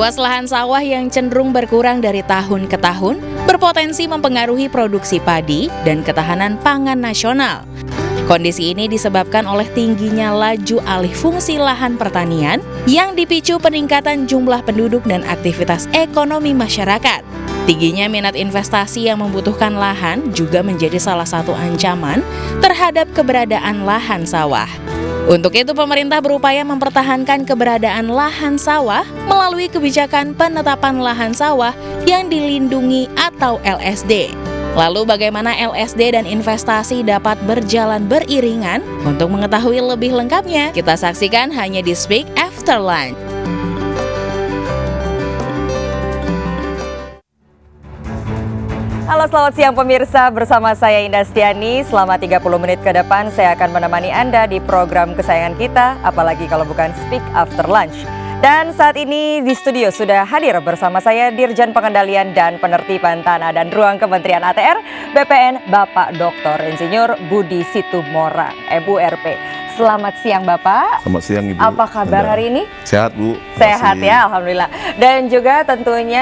Luas lahan sawah yang cenderung berkurang dari tahun ke tahun berpotensi mempengaruhi produksi padi dan ketahanan pangan nasional. Kondisi ini disebabkan oleh tingginya laju alih fungsi lahan pertanian yang dipicu peningkatan jumlah penduduk dan aktivitas ekonomi masyarakat. Tingginya minat investasi yang membutuhkan lahan juga menjadi salah satu ancaman terhadap keberadaan lahan sawah. Untuk itu, pemerintah berupaya mempertahankan keberadaan lahan sawah melalui kebijakan penetapan lahan sawah yang dilindungi atau LSD. Lalu bagaimana LSD dan investasi dapat berjalan beriringan? Untuk mengetahui lebih lengkapnya, kita saksikan hanya di Speak After Lunch. Halo, selamat siang pemirsa, bersama saya Indah Stiani. Selama 30 menit ke depan saya akan menemani Anda di program kesayangan kita, apalagi kalau bukan Speak After Lunch. Dan saat ini di studio sudah hadir bersama saya Dirjen Pengendalian dan Penertiban Tanah dan Ruang Kementerian ATR BPN Bapak Dr. Insinyur Budi Situmorang, MURP. Selamat siang Bapak. Selamat siang Ibu. Apa kabar hari ini? Sehat Bu. Sehat ya, Alhamdulillah. Dan juga tentunya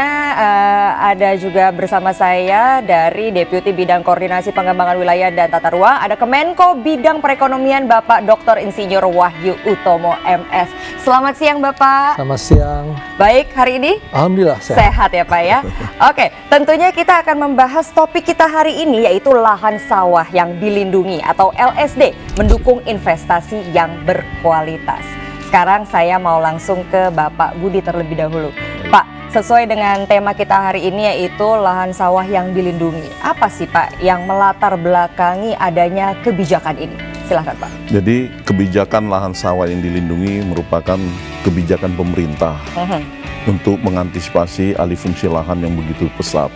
ada juga bersama saya dari Deputi Bidang Koordinasi Pengembangan Wilayah dan Tata Ruang, ada Kemenko Bidang Perekonomian Bapak Dr. Insinyur Wahyu Utomo MS. Selamat siang Bapak. Selamat siang. Baik, hari ini? Alhamdulillah sehat. Sehat ya Pak ya. Oke, tentunya kita akan membahas topik kita hari ini yaitu lahan sawah yang dilindungi atau LSD, mendukung investasi yang berkualitas. Sekarang saya mau langsung ke Bapak Budi terlebih dahulu. Pak, sesuai dengan tema kita hari ini yaitu lahan sawah yang dilindungi. Apa sih Pak yang melatar belakangi adanya kebijakan ini? Silahkan Pak. Jadi kebijakan lahan sawah yang dilindungi merupakan kebijakan pemerintah untuk mengantisipasi alih fungsi lahan yang begitu pesat.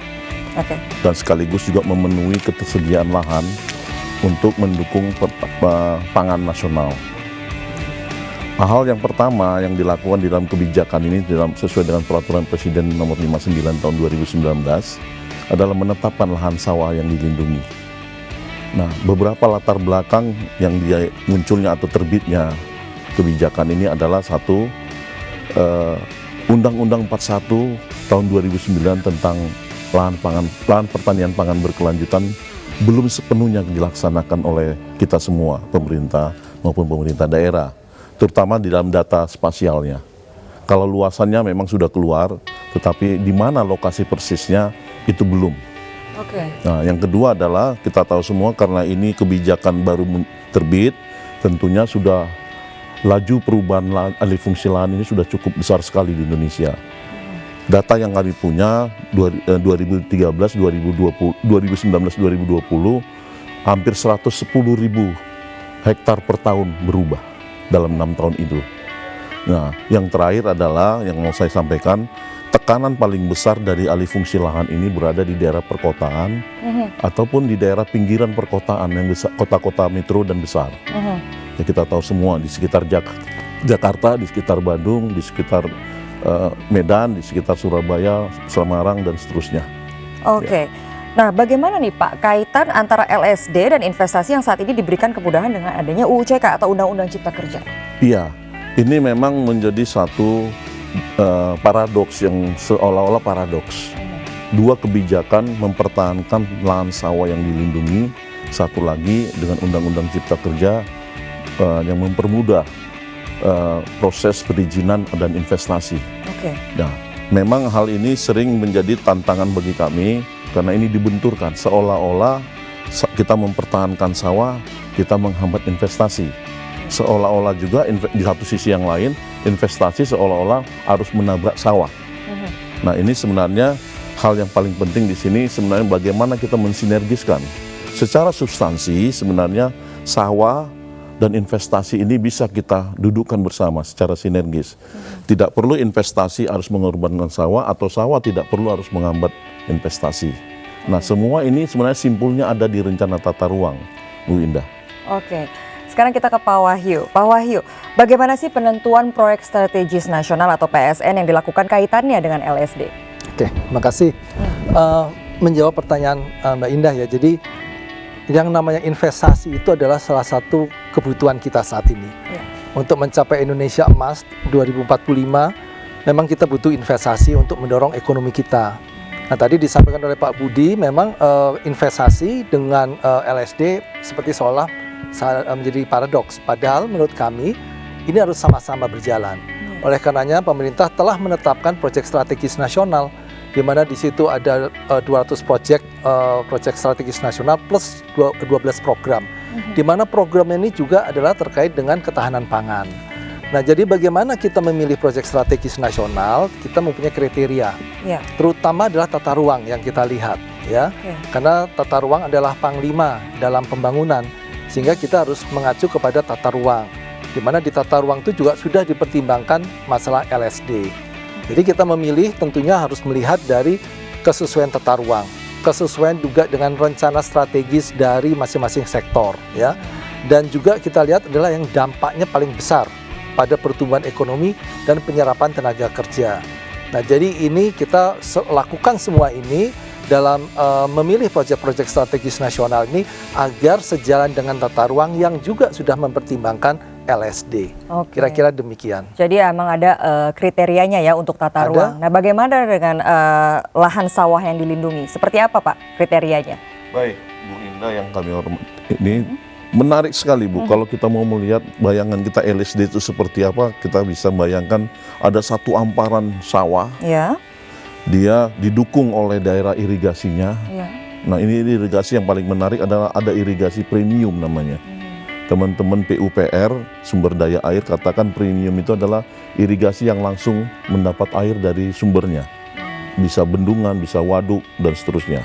Dan sekaligus juga memenuhi ketersediaan lahan untuk mendukung pangan nasional. Hal yang pertama yang dilakukan di dalam kebijakan ini sesuai dengan Peraturan Presiden Nomor 59 Tahun 2019 adalah menetapkan lahan sawah yang dilindungi. Nah, beberapa latar belakang yang dia munculnya atau terbitnya kebijakan ini adalah satu, Undang-Undang 41 Tahun 2009 tentang lahan pertanian pangan berkelanjutan belum sepenuhnya dilaksanakan oleh kita semua, pemerintah maupun pemerintah daerah, terutama di dalam data spasialnya. Kalau luasannya memang sudah keluar, tetapi di mana lokasi persisnya itu belum. Nah, yang kedua adalah kita tahu semua karena ini kebijakan baru terbit, tentunya sudah laju perubahan alih fungsi lahan ini sudah cukup besar sekali di Indonesia. Data yang kami punya 2019-2020 hampir 110.000 hektar per tahun berubah dalam 6 tahun itu. Nah, yang terakhir adalah yang mau saya sampaikan, tekanan paling besar dari alih fungsi lahan ini berada di daerah perkotaan ataupun di daerah pinggiran perkotaan yang kota-kota metro dan besar. Ya, kita tahu semua di sekitar Jakarta, di sekitar Bandung, di sekitar Medan, di sekitar Surabaya, Semarang, dan seterusnya. Ya. Nah, bagaimana nih Pak kaitan antara LSD dan investasi yang saat ini diberikan kemudahan dengan adanya UU CK atau Undang-Undang Cipta Kerja? Iya, ini memang menjadi satu paradoks yang seolah-olah paradoks. Dua kebijakan mempertahankan lahan sawah yang dilindungi, satu lagi dengan Undang-Undang Cipta Kerja yang mempermudah proses perizinan dan investasi. Nah, memang hal ini sering menjadi tantangan bagi kami karena ini dibenturkan seolah-olah kita mempertahankan sawah, kita menghambat investasi. Seolah-olah juga di satu sisi yang lain investasi seolah-olah harus menabrak sawah. Nah, ini sebenarnya hal yang paling penting di sini sebenarnya bagaimana kita mensinergiskan. Secara substansi sebenarnya sawah dan investasi ini bisa kita dudukkan bersama secara sinergis. Tidak perlu investasi harus mengorbankan sawah atau sawah tidak perlu harus menghambat investasi. Nah, semua ini sebenarnya simpulnya ada di rencana tata ruang, Bu Indah. Sekarang kita ke Pak Wahyu. Pak Wahyu, bagaimana sih penentuan proyek strategis nasional atau PSN yang dilakukan kaitannya dengan LSD? Terima kasih. Menjawab pertanyaan Mbak Indah ya, jadi yang namanya investasi itu adalah salah satu kebutuhan kita saat ini. Untuk mencapai Indonesia Emas 2045, memang kita butuh investasi untuk mendorong ekonomi kita. Nah, tadi disampaikan oleh Pak Budi, memang investasi dengan LSD seperti seolah menjadi paradoks. Padahal menurut kami ini harus sama-sama berjalan. Oleh karenanya pemerintah telah menetapkan proyek strategis nasional, di mana di situ ada 200 proyek strategis nasional plus 12 program. Di mana program ini juga adalah terkait dengan ketahanan pangan. Nah, jadi bagaimana kita memilih proyek strategis nasional? Kita mempunyai kriteria, terutama adalah tata ruang yang kita lihat, ya. Karena tata ruang adalah panglima dalam pembangunan, sehingga kita harus mengacu kepada tata ruang. Di mana di tata ruang itu juga sudah dipertimbangkan masalah LSD. Jadi kita memilih tentunya harus melihat dari kesesuaian tata ruang, kesesuaian juga dengan rencana strategis dari masing-masing sektor, ya. Dan juga kita lihat adalah yang dampaknya paling besar pada pertumbuhan ekonomi dan penyerapan tenaga kerja. Nah, jadi ini kita lakukan semua ini dalam memilih proyek-proyek strategis nasional ini agar sejalan dengan tata ruang yang juga sudah mempertimbangkan LSD. Kira-kira demikian. Jadi emang ada kriterianya ya untuk tata ruang. Nah, bagaimana dengan lahan sawah yang dilindungi? Seperti apa, Pak, kriterianya? Baik, Bu Indah yang kami hormati, ini menarik sekali, Bu. Kalau kita mau melihat bayangan kita LSD itu seperti apa, kita bisa bayangkan ada satu amparan sawah. Ya. Dia didukung oleh daerah irigasinya. Ya. Nah, ini irigasi yang paling menarik adalah ada irigasi premium namanya. Teman-teman PUPR, sumber daya air, katakan premium itu adalah irigasi yang langsung mendapat air dari sumbernya. Bisa bendungan, bisa waduk, dan seterusnya.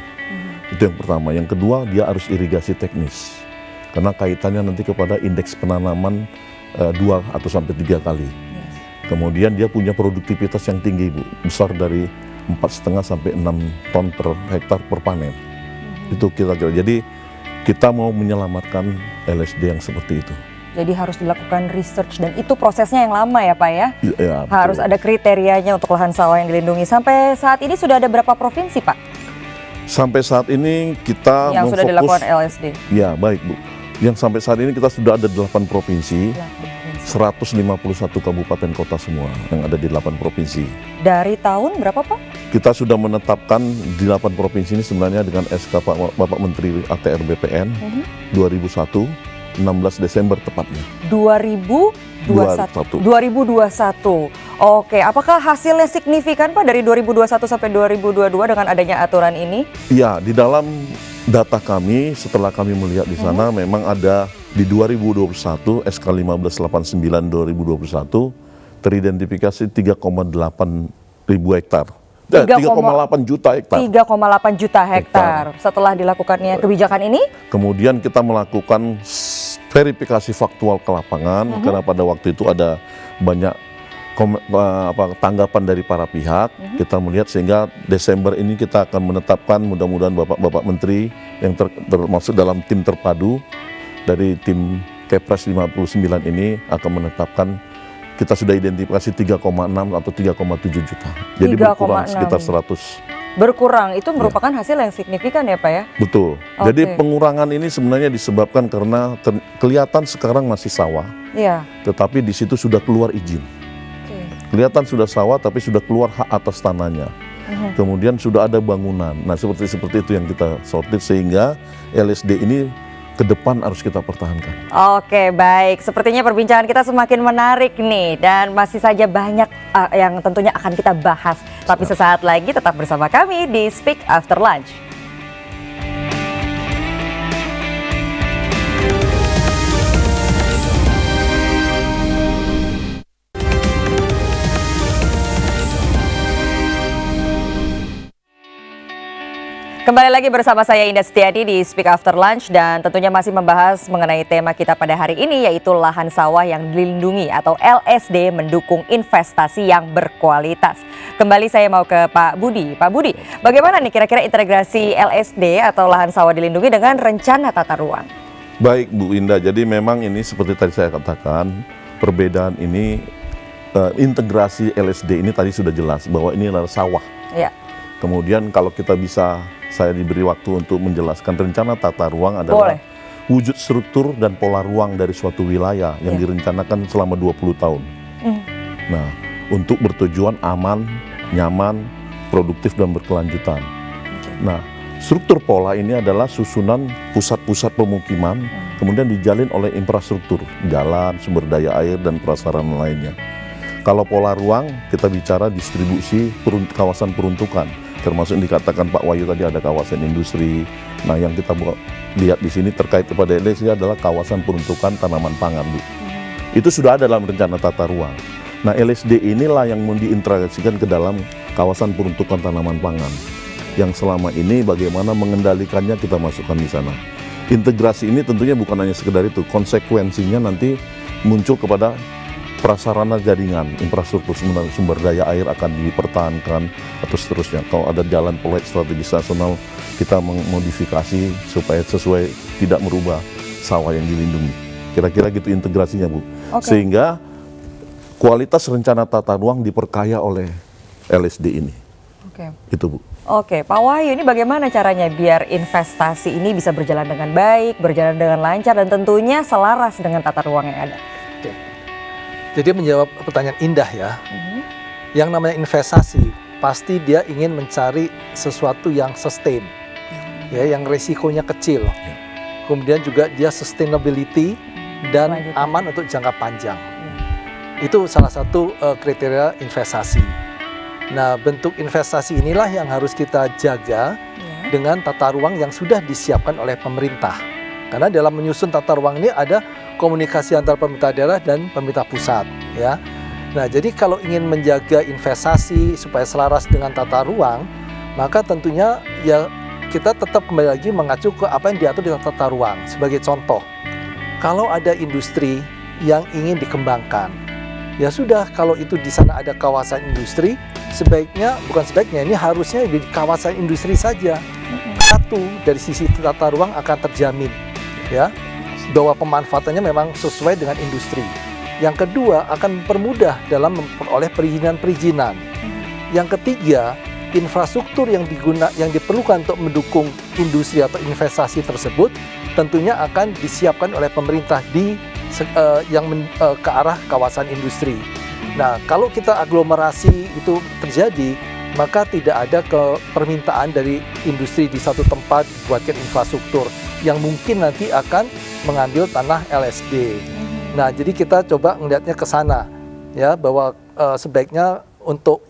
Itu yang pertama. Yang kedua, dia harus irigasi teknis. Karena kaitannya nanti kepada indeks penanaman 2 atau sampai 3 kali. Kemudian dia punya produktivitas yang tinggi, Bu. Besar dari 4,5 sampai 6 ton per hektar per panen. Itu kira-kira. Jadi kita mau menyelamatkan LSD yang seperti itu. Jadi harus dilakukan research dan itu prosesnya yang lama ya, Pak ya? Ya, harus ada kriterianya untuk lahan sawah yang dilindungi. Sampai saat ini sudah ada berapa provinsi, Pak? Sampai saat ini kita yang sudah dilakukan LSD. Ya, baik, Bu. Yang sampai saat ini kita sudah ada 8 provinsi, 151 kabupaten kota semua yang ada di 8 provinsi. Dari tahun berapa, Pak? Kita sudah menetapkan di 8 provinsi ini sebenarnya dengan SK Bapak Menteri ATR BPN 2001, 16 Desember tepatnya. 2021. Oke, apakah hasilnya signifikan, Pak, dari 2021 sampai 2022 dengan adanya aturan ini? Iya, di dalam data kami setelah kami melihat di sana memang ada di 2021 SK 1589 2021 teridentifikasi 3,8 ribu hektar. 3,8 juta hektar. 3,8 juta hektar. Setelah dilakukannya kebijakan ini? Kemudian kita melakukan verifikasi faktual ke lapangan karena pada waktu itu ada banyak tanggapan dari para pihak. Kita melihat sehingga Desember ini kita akan menetapkan, mudah-mudahan Bapak Menteri yang termasuk dalam tim terpadu dari tim Kepres 59 ini akan menetapkan kita sudah identifikasi 3,6 atau 3,7 juta. Jadi berkurang sekitar 100. Berkurang, itu merupakan hasil yang signifikan ya, Pak ya? Betul. Jadi pengurangan ini sebenarnya disebabkan karena kelihatan sekarang masih sawah. Iya. Tetapi di situ sudah keluar izin. Kelihatan sudah sawah tapi sudah keluar hak atas tanahnya. Kemudian sudah ada bangunan. Nah, seperti itu yang kita sortir sehingga LSD ini ke depan harus kita pertahankan. Oke, baik. Sepertinya perbincangan kita semakin menarik nih dan masih saja banyak yang tentunya akan kita bahas. Tapi sesaat lagi tetap bersama kami di Speak After Lunch. Kembali lagi bersama saya Indah Setiadi di Speak After Lunch dan tentunya masih membahas mengenai tema kita pada hari ini yaitu lahan sawah yang dilindungi atau LSD mendukung investasi yang berkualitas. Kembali saya mau ke Pak Budi. Pak Budi, bagaimana nih kira-kira integrasi LSD atau lahan sawah dilindungi dengan rencana tata ruang? Baik Bu Indah, jadi memang ini seperti tadi saya katakan perbedaan ini integrasi LSD ini tadi sudah jelas bahwa ini adalah sawah. Ya. Kemudian kalau kita bisa saya diberi waktu untuk menjelaskan rencana tata ruang adalah wujud struktur dan pola ruang dari suatu wilayah yang direncanakan selama 20 tahun. Nah, untuk bertujuan aman, nyaman, produktif dan berkelanjutan. Nah, struktur pola ini adalah susunan pusat-pusat pemukiman, kemudian dijalin oleh infrastruktur, jalan, sumber daya air, dan prasarana lainnya. Kalau pola ruang, kita bicara distribusi kawasan peruntukan, termasuk yang dikatakan Pak Wahyu tadi ada kawasan industri. Nah, yang kita lihat di sini terkait kepada LSD adalah kawasan peruntukan tanaman pangan, Bu. Itu sudah ada dalam rencana tata ruang. Nah, LSD inilah yang mau diintegrasikan ke dalam kawasan peruntukan tanaman pangan. Yang selama ini bagaimana mengendalikannya kita masukkan di sana. Integrasi ini tentunya bukan hanya sekedar itu, konsekuensinya nanti muncul kepada prasarana jaringan, infrastruktur sumber daya air akan dipertahankan atau seterusnya. Kalau ada jalan proyek strategis nasional, kita memodifikasi supaya sesuai, tidak merubah sawah yang dilindungi. Kira-kira gitu integrasinya, Bu. Sehingga kualitas rencana tata ruang diperkaya oleh LSD ini. Itu, Bu. Oke, Pak Wahyu, ini bagaimana caranya biar investasi ini bisa berjalan dengan baik, berjalan dengan lancar, dan tentunya selaras dengan tata ruang yang ada? Jadi menjawab pertanyaan indah ya. Yang namanya investasi pasti dia ingin mencari sesuatu yang sustain, ya, yang resikonya kecil. Kemudian juga dia sustainability dan aman untuk jangka panjang. Itu salah satu kriteria investasi. Nah, bentuk investasi inilah yang harus kita jaga dengan tata ruang yang sudah disiapkan oleh pemerintah. Karena dalam menyusun tata ruang ini ada komunikasi antara pemerintah daerah dan pemerintah pusat, ya. Nah, jadi kalau ingin menjaga investasi supaya selaras dengan tata ruang, maka tentunya ya kita tetap kembali lagi mengacu ke apa yang diatur di tata ruang. Sebagai contoh, kalau ada industri yang ingin dikembangkan, ya sudah, kalau itu di sana ada kawasan industri, bukan sebaiknya, ini harusnya di kawasan industri saja. Satu, dari sisi tata ruang akan terjamin, ya, bahwa pemanfaatannya memang sesuai dengan industri. Yang kedua, akan mempermudah dalam memperoleh perizinan-perizinan. Yang ketiga, infrastruktur yang diperlukan untuk mendukung industri atau investasi tersebut tentunya akan disiapkan oleh pemerintah ke arah kawasan industri. Nah, kalau kita aglomerasi itu terjadi, maka tidak ada permintaan dari industri di satu tempat buatkan infrastruktur yang mungkin nanti akan mengambil tanah LSD. Nah, jadi kita coba melihatnya ke sana, ya, bahwa sebaiknya untuk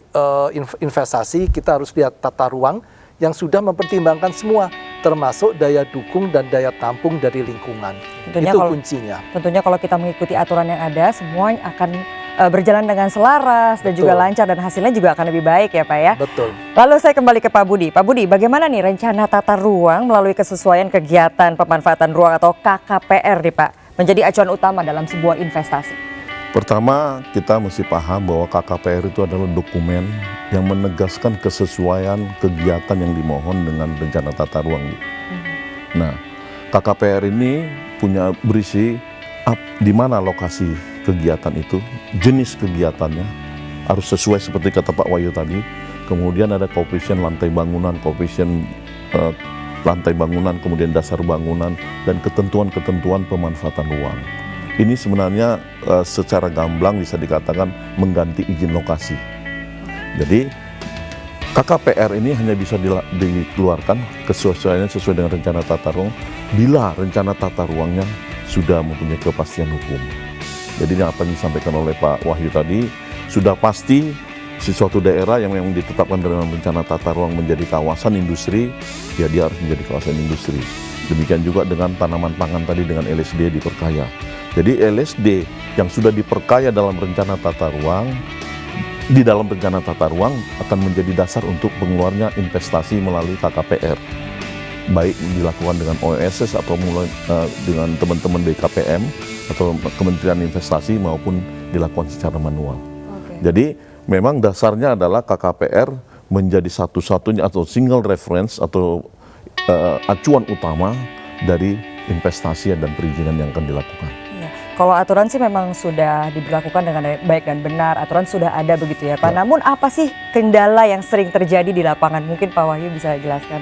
investasi kita harus lihat tata ruang yang sudah mempertimbangkan semua, termasuk daya dukung dan daya tampung dari lingkungan. Itu kuncinya. Tentunya kalau kita mengikuti aturan yang ada, semua akan berjalan dengan selaras dan juga lancar, dan hasilnya juga akan lebih baik ya Pak ya. Betul. Lalu saya kembali ke Pak Budi. Pak Budi, bagaimana nih rencana tata ruang melalui kesesuaian kegiatan pemanfaatan ruang atau KKPR nih Pak, menjadi acuan utama dalam sebuah investasi? Pertama, kita mesti paham bahwa KKPR itu adalah dokumen yang menegaskan kesesuaian kegiatan yang dimohon dengan rencana tata ruang. Nah, KKPR ini berisi di mana lokasi kegiatan itu, jenis kegiatannya harus sesuai seperti kata Pak Wahyu tadi. Kemudian ada koefisien lantai bangunan, kemudian dasar bangunan, dan ketentuan-ketentuan pemanfaatan ruang. Ini sebenarnya secara gamblang bisa dikatakan mengganti izin lokasi. Jadi KKPR ini hanya bisa dikeluarkan kesesuaiannya sesuai dengan rencana tata ruang bila rencana tata ruangnya sudah mempunyai kepastian hukum. Jadi apa yang disampaikan oleh Pak Wahyu tadi, sudah pasti suatu daerah yang memang ditetapkan dalam rencana tata ruang menjadi kawasan industri, ya dia harus menjadi kawasan industri. Demikian juga dengan tanaman pangan tadi dengan LSD diperkaya. Jadi LSD yang sudah diperkaya dalam rencana tata ruang, di dalam rencana tata ruang akan menjadi dasar untuk pengeluarnya investasi melalui KKPR. Baik dilakukan dengan OSS atau dengan teman-teman BKPM atau Kementerian Investasi maupun dilakukan secara manual. Jadi memang dasarnya adalah KKPR menjadi satu-satunya atau single reference atau acuan utama dari investasi dan perizinan yang akan dilakukan. Kalau aturan sih memang sudah diberlakukan dengan baik dan benar, aturan sudah ada begitu ya Pak. Namun apa sih kendala yang sering terjadi di lapangan? Mungkin Pak Wahyu bisa jelaskan.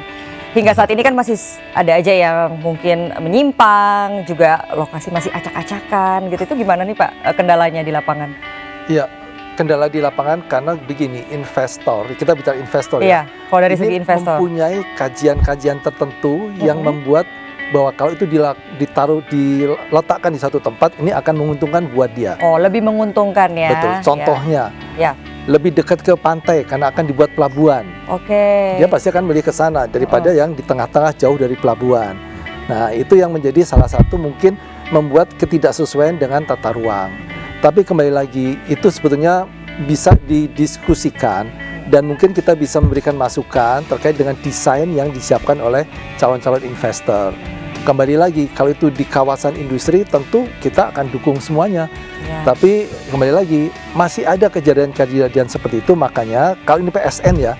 Hingga saat ini kan masih ada aja yang mungkin menyimpang, juga lokasi masih acak-acakan gitu. Itu gimana nih Pak kendalanya di lapangan? Iya, kendala di lapangan karena begini, investor, kita bicara investor Iya, kalau dari ini segi investor. mempunyai kajian-kajian tertentu yang membuat bahwa kalau itu diletakkan di satu tempat, ini akan menguntungkan buat dia. Oh, lebih menguntungkan ya. Betul. Contohnya, Ya. lebih dekat ke pantai karena akan dibuat pelabuhan. Oke. Dia pasti akan beli ke sana daripada yang di tengah-tengah jauh dari pelabuhan. Nah, itu yang menjadi salah satu mungkin membuat ketidaksesuaian dengan tata ruang. Tapi kembali lagi, itu sebetulnya bisa didiskusikan dan mungkin kita bisa memberikan masukan terkait dengan desain yang disiapkan oleh calon-calon investor. Kembali lagi, kalau itu di kawasan industri tentu kita akan dukung semuanya. Ya. Tapi kembali lagi, masih ada kejadian-kejadian seperti itu, makanya kalau ini PSN ya,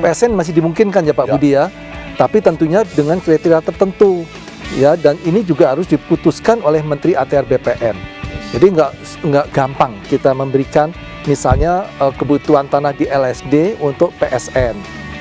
PSN masih dimungkinkan ya Pak Budi ya, tapi tentunya dengan kriteria tertentu ya, dan ini juga harus diputuskan oleh Menteri ATR BPN. Jadi nggak gampang kita memberikan misalnya kebutuhan tanah di LSD untuk PSN.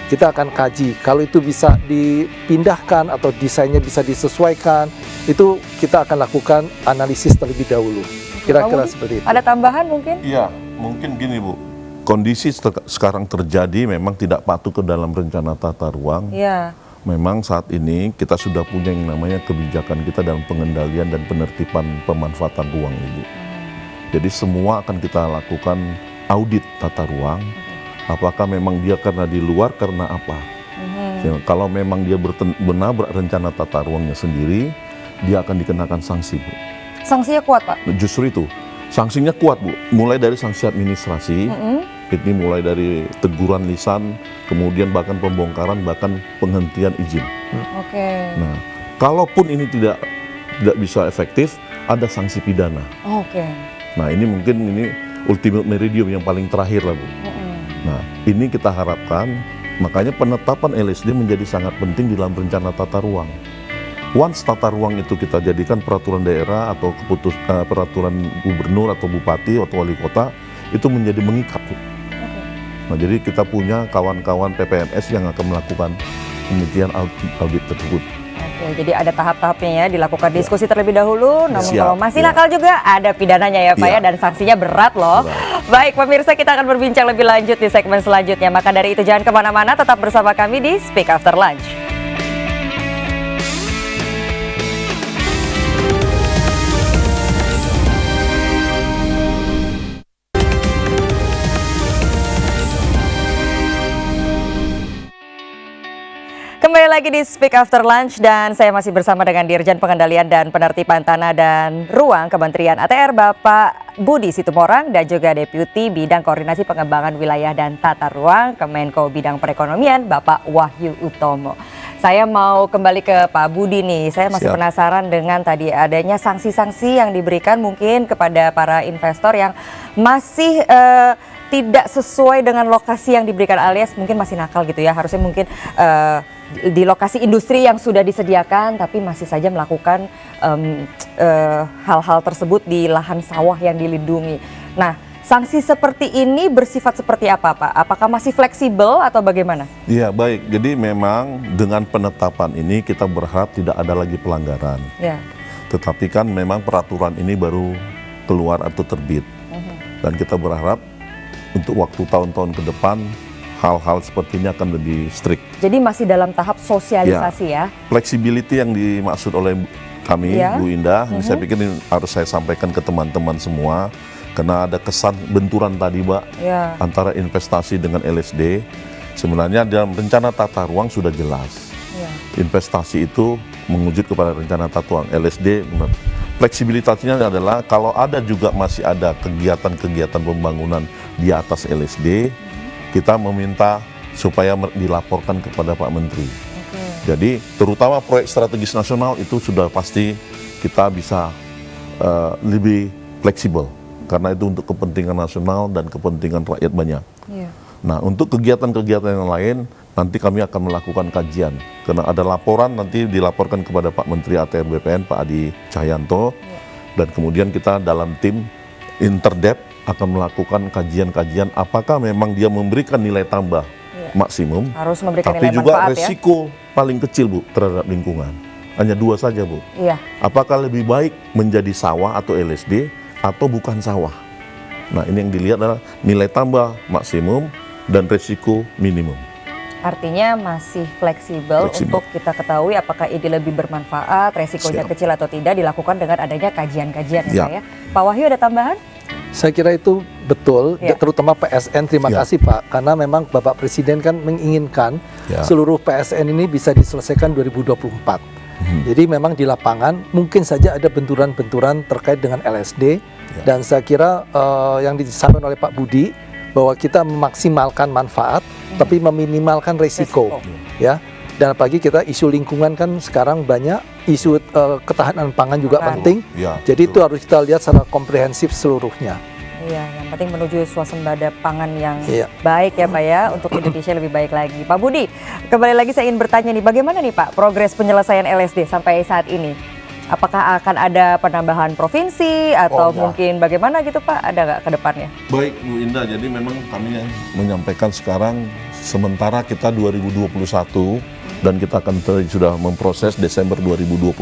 Kita akan kaji, kalau itu bisa dipindahkan atau desainnya bisa disesuaikan, itu kita akan lakukan analisis terlebih dahulu. Kira-kira seperti itu. Ada tambahan mungkin? Iya, mungkin gini Bu, kondisi sekarang terjadi memang tidak patuh ke dalam rencana tata ruang. Iya. Memang saat ini kita sudah punya yang namanya kebijakan kita dalam pengendalian dan penertiban pemanfaatan ruang Ibu. Jadi semua akan kita lakukan audit tata ruang. Apakah memang dia karena di luar, karena apa? Ya, kalau memang dia menabrak rencana tata ruangnya sendiri, dia akan dikenakan sanksi Bu. Sanksinya kuat Pak? Justru itu, sanksinya kuat Bu. Mulai dari sanksi administrasi, ini mulai dari teguran lisan, kemudian bahkan pembongkaran, bahkan penghentian izin. Oke. Nah, kalaupun ini tidak bisa efektif, ada sanksi pidana. Oke. Nah, ini mungkin ultimate meridium yang paling terakhir lah Bu. Nah, ini kita harapkan, makanya penetapan LSD menjadi sangat penting dalam rencana tata ruang. Once tata ruang itu kita jadikan peraturan daerah atau peraturan gubernur atau bupati atau wali kota, itu menjadi mengikat Bu. Nah, jadi kita punya kawan-kawan PPMS yang akan melakukan penelitian audit tersebut. Oke, jadi ada tahap-tahapnya ya, dilakukan diskusi terlebih dahulu, namun Siap, kalau masih ya. nakal juga ada pidananya ya Pak ya, dan sanksinya berat loh. Baik pemirsa, kita akan berbincang lebih lanjut di segmen selanjutnya, maka dari itu jangan kemana-mana, tetap bersama kami di Speak After Lunch. Kembali lagi di Speak After Lunch dan saya masih bersama dengan Dirjen Pengendalian dan Penertiban Tanah dan Ruang Kementerian ATR Bapak Budi Situmorang dan juga Deputi Bidang Koordinasi Pengembangan Wilayah dan Tata Ruang Kemenko Bidang Perekonomian Bapak Wahyu Utomo. Saya mau kembali ke Pak Budi nih, saya masih penasaran dengan tadi adanya sanksi-sanksi yang diberikan mungkin kepada para investor yang masih tidak sesuai dengan lokasi yang diberikan alias mungkin masih nakal gitu ya, harusnya mungkin di lokasi industri yang sudah disediakan tapi masih saja melakukan hal-hal tersebut di lahan sawah yang dilindungi. Nah, sanksi seperti ini bersifat seperti apa Pak? Apakah masih fleksibel atau bagaimana? Iya baik, jadi memang dengan penetapan ini kita berharap tidak ada lagi pelanggaran. Ya. Tetapi kan memang peraturan ini baru keluar atau terbit. Dan kita berharap untuk waktu tahun-tahun ke depan hal-hal seperti ini akan lebih strict. Jadi masih dalam tahap sosialisasi ya? Flexibility yang dimaksud oleh kami, Bu Indah, saya pikir ini harus saya sampaikan ke teman-teman semua, karena ada kesan benturan tadi Mbak, antara investasi dengan LSD. Sebenarnya dalam rencana tata ruang sudah jelas. Investasi itu menguji kepada rencana tata ruang. LSD, fleksibilitasnya adalah kalau ada juga masih ada kegiatan-kegiatan pembangunan di atas LSD, kita meminta supaya dilaporkan kepada Pak Menteri. Jadi terutama proyek strategis nasional itu sudah pasti kita bisa lebih fleksibel karena itu untuk kepentingan nasional dan kepentingan rakyat banyak. Nah, untuk kegiatan-kegiatan yang lain nanti kami akan melakukan kajian karena ada laporan nanti dilaporkan kepada Pak Menteri ATR BPN Pak Adi Cahyanto dan kemudian kita dalam tim interdep akan melakukan kajian-kajian apakah memang dia memberikan nilai tambah maksimum, harus memberikan tapi nilai juga manfaat, resiko paling kecil Bu terhadap lingkungan. Hanya dua saja Bu. Apakah lebih baik menjadi sawah atau LSD atau bukan sawah? Nah, ini yang dilihat adalah nilai tambah maksimum dan resiko minimum. Artinya masih fleksibel untuk kita ketahui apakah ini lebih bermanfaat, resikonya kecil atau tidak, dilakukan dengan adanya kajian-kajian ya. Pak Wahyu, ada tambahan? Saya kira itu betul, terutama PSN. Terima kasih Pak, karena memang Bapak Presiden kan menginginkan seluruh PSN ini bisa diselesaikan 2024. Jadi memang di lapangan mungkin saja ada benturan-benturan terkait dengan LSD, dan saya kira yang disampaikan oleh Pak Budi bahwa kita memaksimalkan manfaat tapi meminimalkan resiko. Ya. Dan apalagi kita isu lingkungan kan sekarang banyak, isu ketahanan pangan juga penting. Jadi itu harus kita lihat secara komprehensif seluruhnya. Iya, yang penting menuju swasembada pangan yang baik ya Pak ya, untuk Indonesia lebih baik lagi. Pak Budi, kembali lagi saya ingin bertanya nih, bagaimana nih Pak progres penyelesaian LSD sampai saat ini? Apakah akan ada penambahan provinsi atau mungkin bagaimana gitu Pak? Ada nggak ke depannya? Baik Bu Indah, jadi memang kami yang menyampaikan sekarang sementara kita 2021 dan kita akan sudah memproses Desember 2022.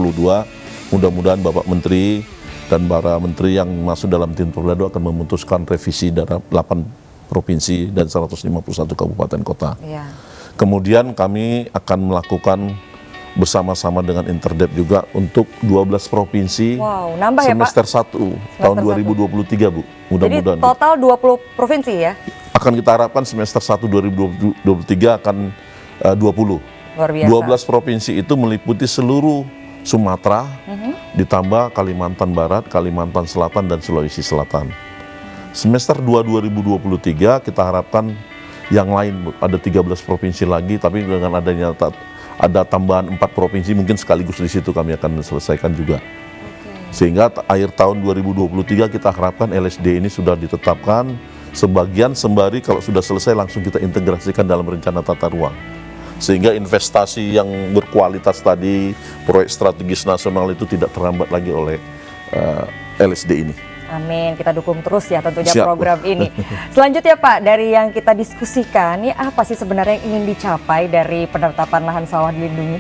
Mudah-mudahan Bapak Menteri dan para menteri yang masuk dalam tim Perlado akan memutuskan revisi dari 8 provinsi dan 151 kabupaten kota. Kemudian kami akan melakukan bersama-sama dengan Interdep juga untuk 12 provinsi semester 1 tahun 2023 Bu. Mudah-mudahan. Jadi total 20 provinsi ya? Akan kita harapkan semester 1 2023 akan 20. Luar biasa. 12 provinsi itu meliputi seluruh Sumatera, ditambah Kalimantan Barat, Kalimantan Selatan, dan Sulawesi Selatan. Semester 2 2023 kita harapkan yang lain, ada 13 provinsi lagi, tapi dengan adanya ada tambahan 4 provinsi, mungkin sekaligus di situ kami akan selesaikan juga. Sehingga akhir tahun 2023 kita harapkan LSD ini sudah ditetapkan, sebagian sembari kalau sudah selesai langsung kita integrasikan dalam rencana tata ruang. Sehingga investasi yang berkualitas tadi, proyek strategis nasional itu tidak terhambat lagi oleh LSD ini. Amin, kita dukung terus ya tentunya program ini. Selanjutnya Pak, dari yang kita diskusikan, ini apa sih sebenarnya yang ingin dicapai dari penetapan lahan sawah dilindungi?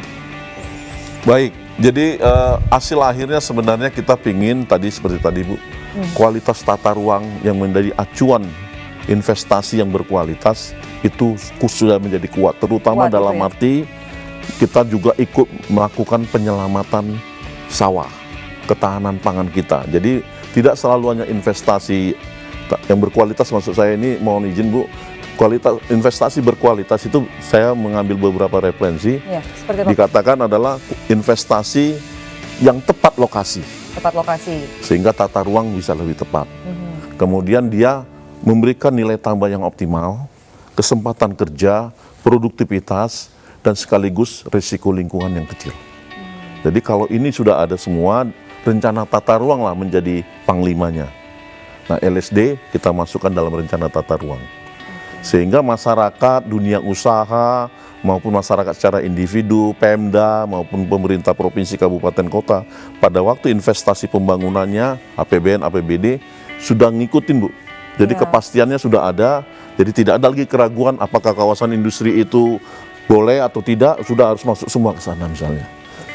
Baik, jadi hasil akhirnya sebenarnya kita pingin tadi seperti tadi Bu, kualitas tata ruang yang menjadi acuan investasi yang berkualitas itu sudah menjadi kuat, terutama dalam arti kita juga ikut melakukan penyelamatan sawah, ketahanan pangan kita. Jadi tidak selalu hanya investasi yang berkualitas, maksud saya ini mohon izin Bu, kualitas investasi berkualitas itu saya mengambil beberapa referensi. Dikatakan adalah investasi yang tepat lokasi. Tepat lokasi. Sehingga tata ruang bisa lebih tepat. Kemudian dia memberikan nilai tambah yang optimal, kesempatan kerja, produktivitas, dan sekaligus risiko lingkungan yang kecil. Jadi kalau ini sudah ada semua, rencana tata ruang lah menjadi panglimanya. Nah, LSD kita masukkan dalam rencana tata ruang. Sehingga masyarakat, dunia usaha, maupun masyarakat secara individu, Pemda, maupun pemerintah provinsi, kabupaten, kota, pada waktu investasi pembangunannya, APBN, APBD, sudah ngikutin Bu. Jadi kepastiannya sudah ada, jadi tidak ada lagi keraguan apakah kawasan industri itu boleh atau tidak, sudah harus masuk semua ke sana misalnya.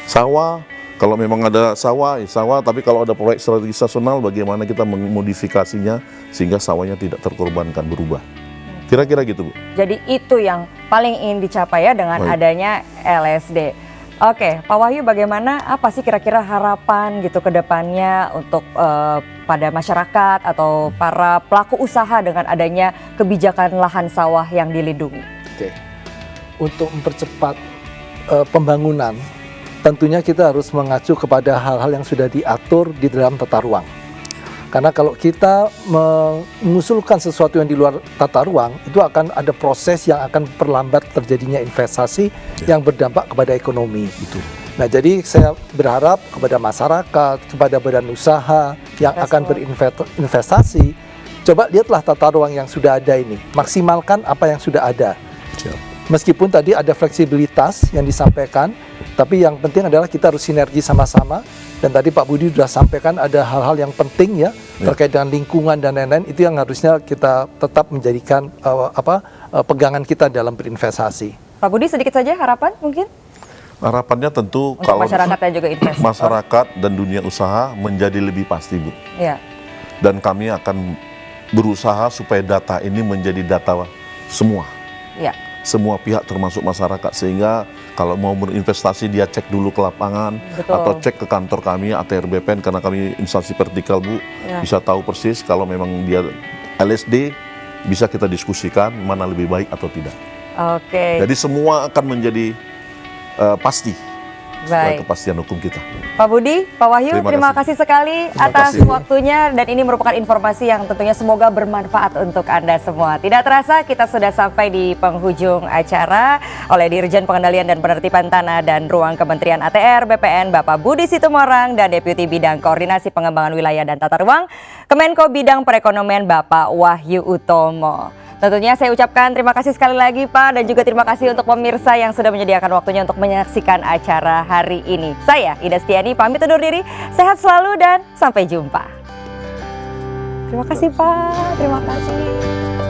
Sawah, kalau memang ada sawah, sawah, tapi kalau ada proyek strategis nasional, bagaimana kita memodifikasinya sehingga sawahnya tidak terkorbankan, berubah. Kira-kira gitu Bu. Jadi itu yang paling ingin dicapai ya dengan adanya LSD. Oke, Pak Wahyu, bagaimana, apa sih kira-kira harapan gitu ke depannya untuk pada masyarakat atau para pelaku usaha dengan adanya kebijakan lahan sawah yang dilindungi? Oke, untuk mempercepat pembangunan, tentunya kita harus mengacu kepada hal-hal yang sudah diatur di dalam tata ruang. Karena kalau kita mengusulkan sesuatu yang di luar tata ruang, itu akan ada proses yang akan perlambat terjadinya investasi yang berdampak kepada ekonomi. Betul. Nah, jadi saya berharap kepada masyarakat, kepada badan usaha yang akan berinvestasi, coba lihatlah tata ruang yang sudah ada ini, maksimalkan apa yang sudah ada. Meskipun tadi ada fleksibilitas yang disampaikan, tapi yang penting adalah kita harus sinergi sama-sama. Dan tadi Pak Budi sudah sampaikan ada hal-hal yang penting ya terkait dengan lingkungan dan lain-lain, itu yang harusnya kita tetap menjadikan pegangan kita dalam berinvestasi. Pak Budi, sedikit saja harapan mungkin? Harapannya tentu untuk kalau masyarakat dan juga investor. Masyarakat dan dunia usaha menjadi lebih pasti Bu. Ya. Dan kami akan berusaha supaya data ini menjadi data semua. Ya. Semua pihak termasuk masyarakat, sehingga kalau mau berinvestasi dia cek dulu ke lapangan. Betul. Atau cek ke kantor kami ATR BPN, karena kami instansi vertikal Bu, Ya. bisa tahu persis kalau memang dia LSD, bisa kita diskusikan mana lebih baik atau tidak. Oke. Jadi semua akan menjadi pasti setelah Baik. kepastian hukum kita. Pak Budi, Pak Wahyu, terima kasih sekali Terima atas kasih. waktunya, dan ini merupakan informasi yang tentunya semoga bermanfaat untuk Anda semua. Tidak terasa kita sudah sampai di penghujung acara. Oleh Dirjen Pengendalian dan Penertiban Tanah dan Ruang Kementerian ATR BPN Bapak Budi Situmorang dan Deputi Bidang Koordinasi Pengembangan Wilayah dan Tata Ruang Kemenko Bidang Perekonomian Bapak Wahyu Utomo. Tentunya saya ucapkan terima kasih sekali lagi Pak, dan juga terima kasih untuk pemirsa yang sudah menyediakan waktunya untuk menyaksikan acara hari ini. Saya Ida Setiani pamit undur diri, sehat selalu dan sampai jumpa. Terima kasih Pak, terima kasih.